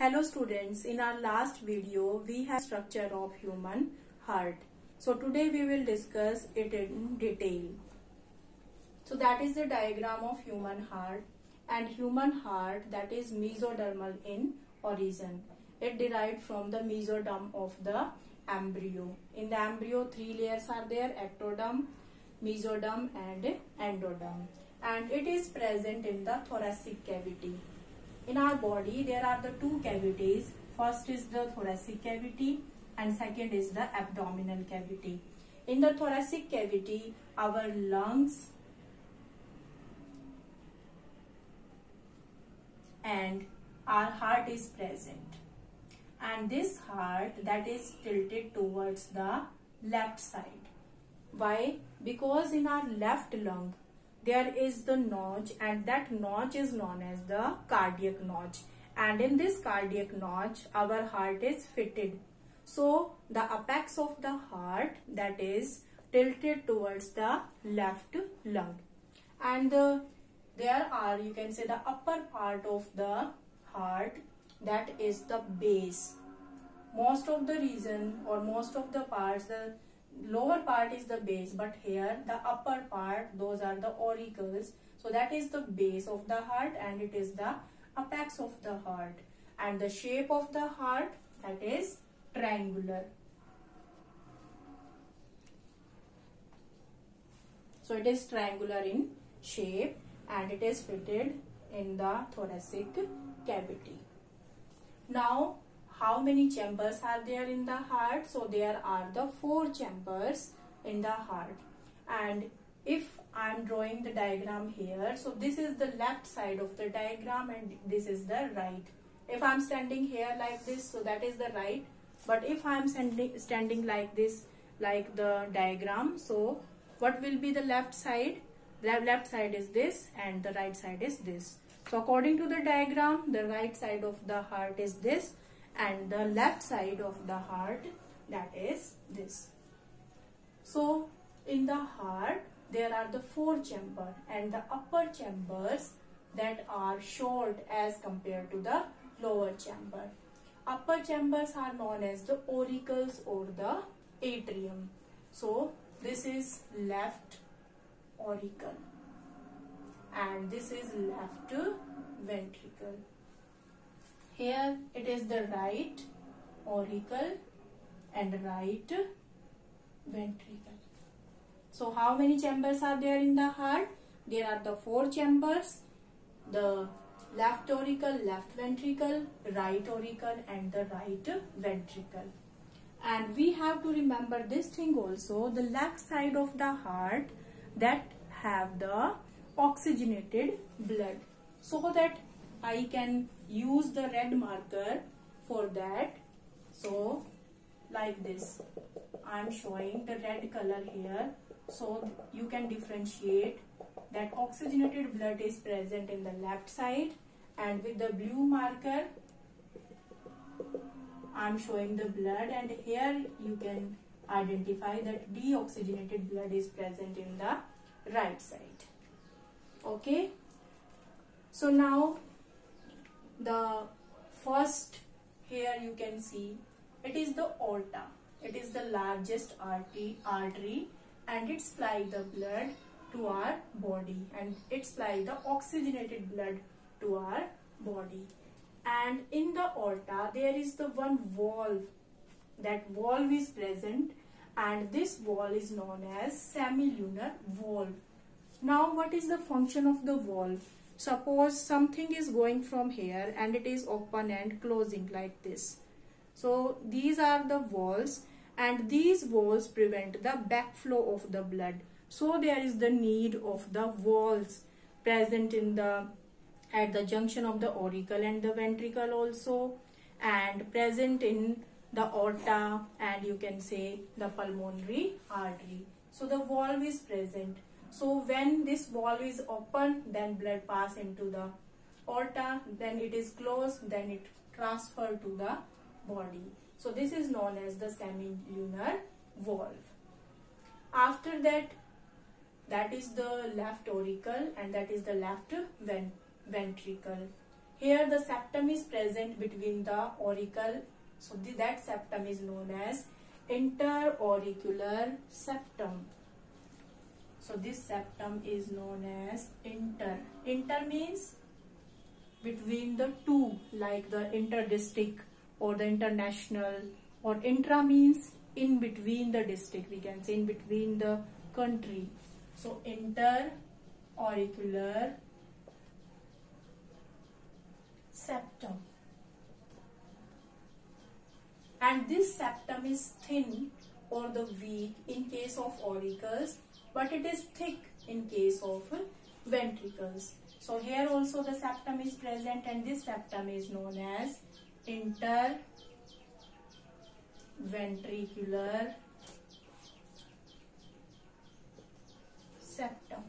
Hello students, in our last video we have structure of human heart. So today we will discuss it in detail. So that is the diagram of human heart, and human heart that is mesodermal in origin. It derived from the mesoderm of the embryo. In the embryo 3 layers are there: ectoderm, mesoderm and endoderm, and it is present in the thoracic cavity. In our body there are the two cavities. First is the thoracic cavity and second is the abdominal cavity. In the thoracic cavity our lungs and our heart is present, and this heart that is tilted towards the left side. Why? Because in our left lung there is the notch, and that notch is known as the cardiac notch, and in this cardiac notch our heart is fitted. So the apex of the heart that is tilted towards the left lung, and there are, you can say, the upper part of the heart that is the base. Most of the reason or most of the parts, the lower part is the base, but here the upper part, those are the auricles. So that is the base of the heart and it is the apex of the heart, and the shape of the heart that is triangular. So it is triangular in shape and it is fitted in the thoracic cavity. Now how many chambers are there in the heart? So there are the 4 chambers in the heart, and if I am drawing the diagram here, so this is the left side of the diagram and this is the right. If I am standing here like this, so that is the right, but if I am standing like this, like the diagram, so what will be the left side? The left side is this and the right side is this. So according to the diagram, the right side of the heart is this and the left side of the heart that is this. So in the heart there are the 4 chambers, and the upper chambers that are short as compared to the lower chamber. Upper chambers are known as the auricles or the atrium. So this is left auricle and this is left ventricle. Here it is the right auricle and right ventricle. So how many chambers are there in the heart? There are the 4 chambers: the left auricle, left ventricle, right auricle and the right ventricle. And we have to remember this thing also: the left side of the heart that have the oxygenated blood, so that I can use the red marker for that. So like this, I am showing the red color here, so you can differentiate that oxygenated blood is present in the left side, and with the blue marker I am showing the blood, and here you can identify that deoxygenated blood is present in the right side. Okay, so now the first, here you can see it is the aorta. It is the largest artery and it supplies the blood to our body, and it supplies the oxygenated blood to our body. And in the aorta there is the one valve. That valve is present, and this valve is known as semilunar valve. Now what is the function of the valve? Suppose something is going from here and it is open and closing like this. So these are the valves, and these valves prevent the backflow of the blood. So there is the need of the valves present in the at the junction of the auricle and the ventricle also, and present in the aorta and you can say the pulmonary artery. So the valve is present. So when this valve is open, then blood pass into the aorta, then it is closed, then it transfer to the body. So this is known as the semilunar valve. After that, that is the left auricle and that is the left ventricle. here the septum is present between the auricle. So that septum is known as interauricular septum. So this septum is known as inter. Inter means between the two, like the inter-district or the international, or intra means in between the district, we can say in between the country. So interauricular septum. And this septum is thin or the weak in case of auricles, but it is thick in case of ventricles. So here also the septum is present, and this septum is known as interventricular septum.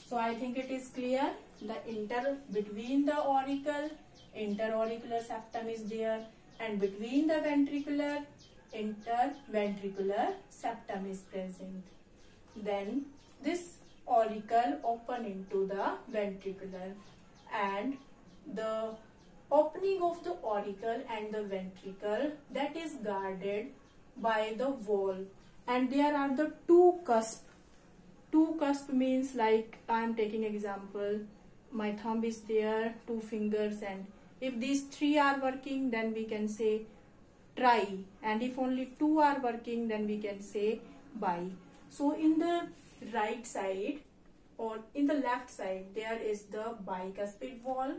So I think it is clear. The between the auricle, interauricular septum is there, and between the ventricular, interventricular septum is present. Then this auricle open into the ventricular, and the opening of the auricle and the ventricle, that is guarded by the wall, and there are the two cusps. Two cusp means, like I am taking example, my thumb is there, two fingers, and if these three are working, then we can say tri, and if only two are working, then we can say bi. So in the right side or in the left side, there is the bicuspid wall.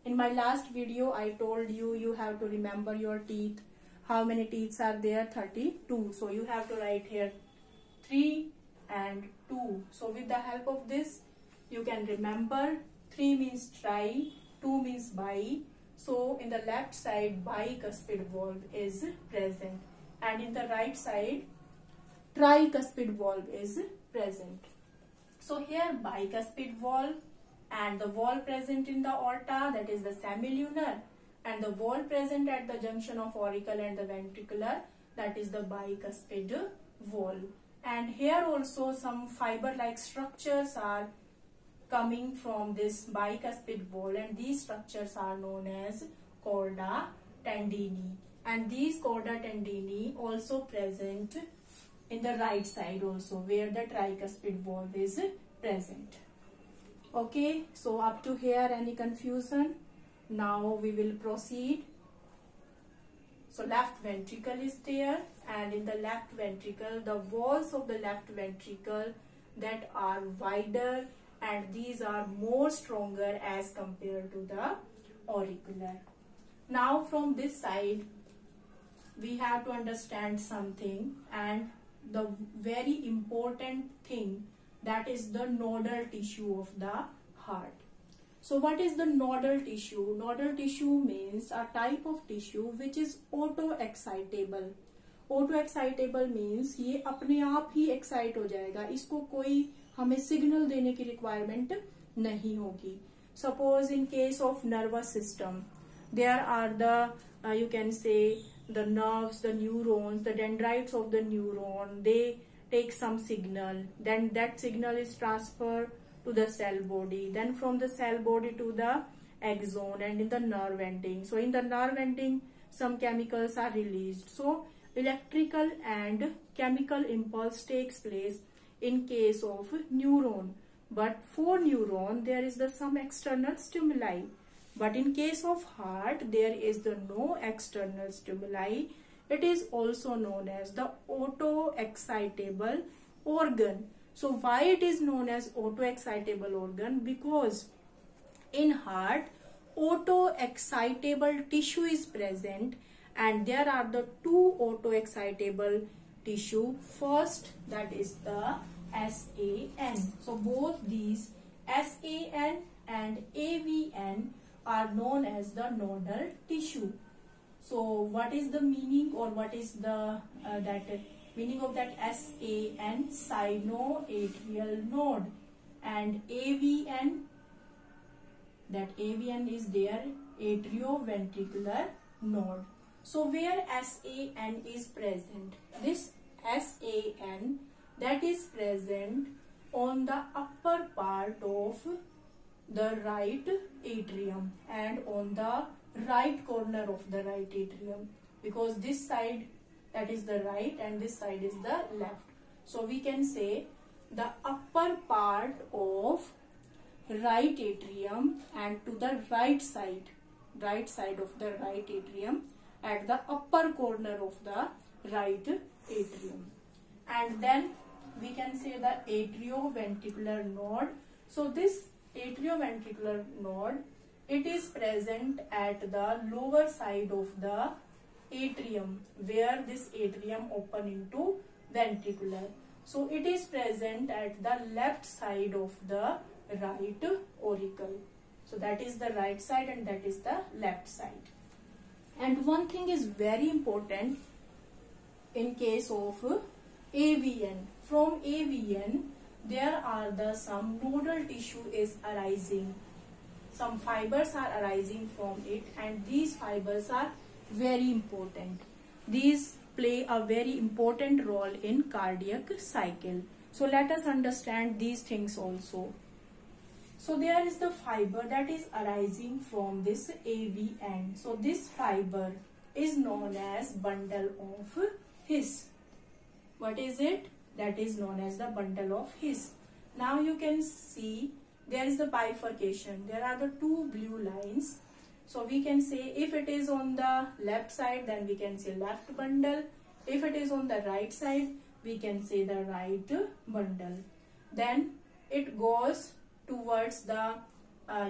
In my last video, I told you, you have to remember your teeth. How many teeth are there? 32. So you have to write here 3 and 2. So with the help of this, you can remember 3 means tri, 2 means bi. So in the left side, bicuspid valve is present, and in the right side, tricuspid valve is present. So here bicuspid valve and the valve present in the aorta, that is the semilunar, and the valve present at the junction of auricle and the ventricular, that is the bicuspid valve. And here also some fiber-like structures are coming from this bicuspid valve, and these structures are known as chorda tendini, and these chorda tendini also present in the right side also, where the tricuspid valve is present. Okay, so up to here any confusion? Now we will proceed. So left ventricle is there, and in the left ventricle, the walls of the left ventricle that are wider, and these are more stronger as compared to the auricular. Now from this side, we have to understand something, and the very important thing, that is the nodal tissue of the heart. So what is the nodal tissue? Nodal tissue means a type of tissue which is auto-excitable. Auto-excitable means ये अपने आप ही excite हो जाएगा, इसको कोई हमें signal देने की requirement नहीं होगी. Suppose in case of nervous system, there are the you can say the nerves, the neurons, the dendrites of the neuron, they take some signal, then that signal is transferred to the cell body, then from the cell body to the axon and in the nerve ending. So in the nerve ending, some chemicals are released. So electrical and chemical impulse takes place in case of neuron, but for neuron there is some external stimuli, but in case of heart there is no external stimuli. It is also known as the auto-excitable organ. So why it is known as auto-excitable organ? Because in heart, auto-excitable tissue is present, and there are the two auto-excitable tissue. First, that is the SAN. So both these SAN and AVN are known as the nodal tissue. So what is the meaning, or what is the meaning of that SAN? Sinoatrial node. And AVN, that AVN is their atrioventricular node. So where SAN is present? This SAN, that is present on the upper part of the right atrium and on the right corner of the right atrium, because this side, that is the right, and this side is the left. So we can say the upper part of right atrium and to the right side of the right atrium at the upper corner of the right atrium. And then we can say the atrioventricular node. So this atrioventricular node, it is present at the lower side of the atrium, where this atrium open into ventricular. So it is present at the left side of the right auricle. So that is the right side and that is the left side. And one thing is very important in case of AVN. From AVN, there are some nodal tissue is arising. Some fibers are arising from it, and these fibers are very important. These play a very important role in cardiac cycle. So let us understand these things also. So there is the fiber that is arising from this AVN. So this fiber is known as bundle of His. What is it? That is known as the bundle of His. Now you can see there is the bifurcation. There are the two blue lines. So we can say if it is on the left side, then we can say left bundle. If it is on the right side, we can say the right bundle. Then it goes towards the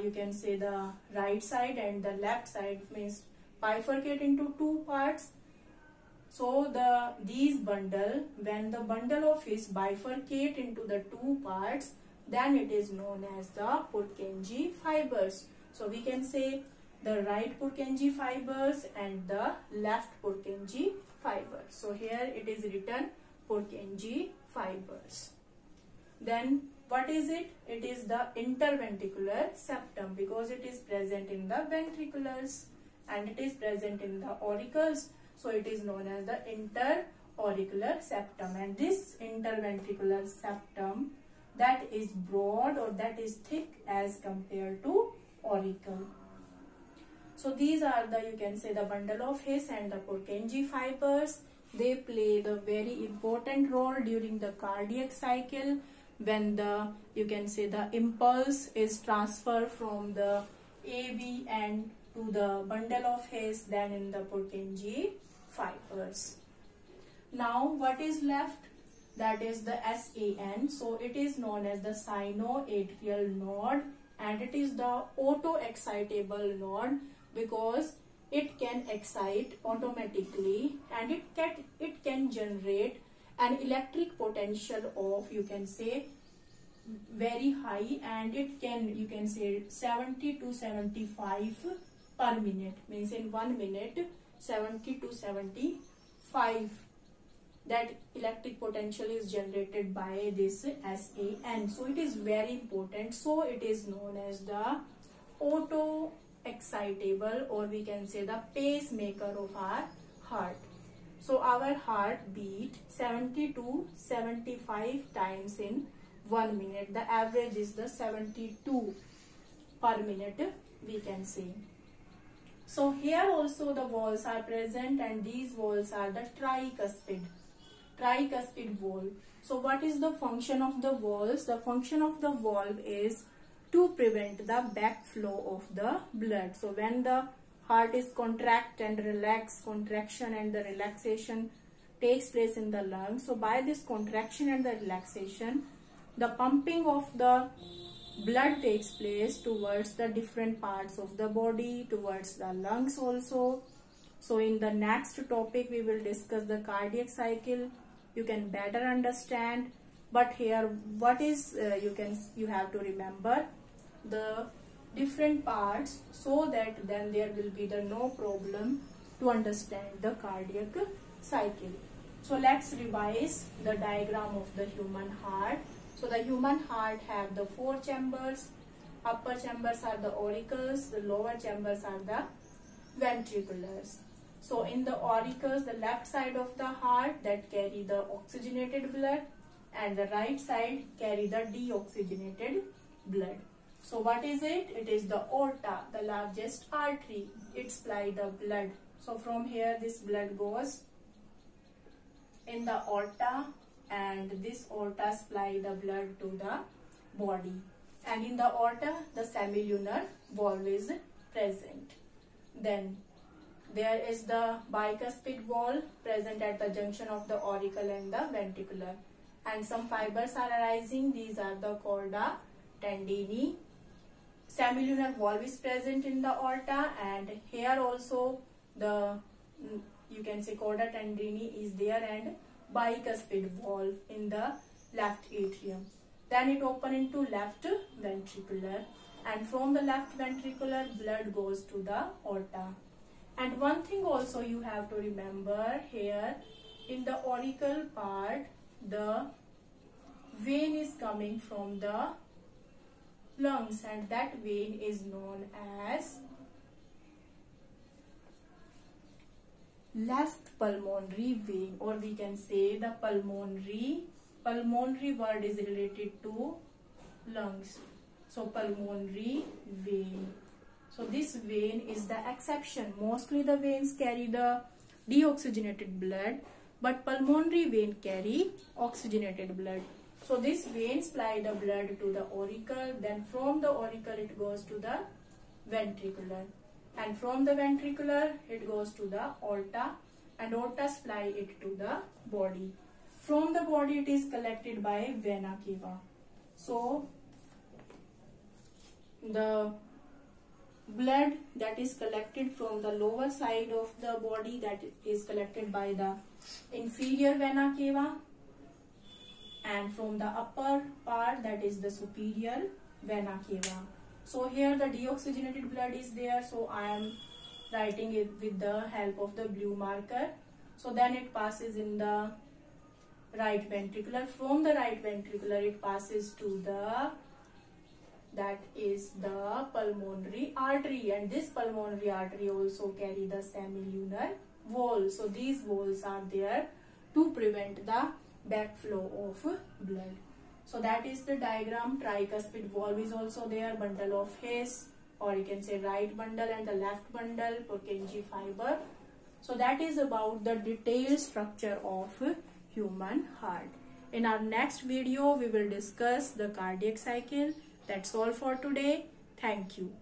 you can say the right side and the left side, means bifurcate into two parts. So these bundle, when the bundle of His bifurcate into the two parts, then it is known as the Purkinje fibers. So we can say the right Purkinje fibers and the left Purkinje fibers. So here it is written Purkinje fibers. Then what is it? It is the interventricular septum, because it is present in the ventriculars and it is present in the auricles. So it is known as the interauricular septum. And this interventricular septum, that is broad or that is thick as compared to auricle. So these are the, you can say, the bundle of His and the Purkinje fibers. They play the very important role during the cardiac cycle, when the, you can say, the impulse is transferred from the AVN to the bundle of His, then in the Purkinje fibers. Now what is left? That is the SAN. So it is known as the sinoatrial node, and it is the auto-excitable node because it can excite automatically and it can generate an electric potential of, you can say, very high, and it can, you can say, 70 to 75 per minute, means in 1 minute 70 to 75 that electric potential is generated by this SAN. So it is very important. So it is known as the auto excitable, or we can say the pacemaker of our heart. So our heart beat 70 to 75 times in 1 minute. The average is the 72 per minute, we can say. So here also the valves are present, and these valves are the tricuspid valve. So what is the function of the valves? The function of the valve is to prevent the backflow of the blood. So when the heart is contract and relax, contraction and the relaxation takes place in the lungs. So by this contraction and the relaxation, the pumping of the blood takes place towards the different parts of the body, towards the lungs also. So in the next topic we will discuss the cardiac cycle. You can better understand, but here what is you have to remember the different parts, so that then there will be no problem to understand the cardiac cycle. So let's revise the diagram of the human heart. So the human heart have the 4 chambers. Upper chambers are the auricles, the lower chambers are the ventriculars. So in the auricles, the left side of the heart that carry the oxygenated blood, and the right side carry the deoxygenated blood. So what is it? It is the aorta, the largest artery. It supplies the blood. So from here this blood goes in the aorta, and this aorta supply the blood to the body. And in the aorta the semilunar valve is present. Then there is the bicuspid valve present at the junction of the auricle and the ventricular. And some fibers are arising. These are the chorda tendineae. Semilunar valve is present in the aorta, and here also the, you can say, chorda tendineae is there, and bicuspid valve in the left atrium. Then it open into left ventricular, and from the left ventricular blood goes to the aorta. And one thing also you have to remember here, in the auricle part the vein is coming from the lungs, and that vein is known as left pulmonary vein, or we can say the pulmonary word is related to lungs. So pulmonary vein. So this vein is the exception. Mostly the veins carry the deoxygenated blood, but pulmonary vein carry oxygenated blood. So this vein supply the blood to the auricle, then from the auricle it goes to the ventricular, and from the ventricular it goes to the aorta, and aorta supply it to the body. From the body it is collected by vena cava. So the blood that is collected from the lower side of the body, that is collected by the inferior vena cava, and from the upper part, that is the superior vena cava. So here the deoxygenated blood is there, so I am writing it with the help of the blue marker. So then it passes in the right ventricular. From the right ventricular it passes to the, that is the pulmonary artery, and this pulmonary artery also carry the semilunar valve. So these valves are there to prevent the backflow of blood. So that is the diagram. Tricuspid valve is also there, bundle of His, or you can say right bundle and the left bundle, Purkinje fiber. So that is about the detailed structure of human heart. In our next video we will discuss the cardiac cycle. That's all for today. Thank you.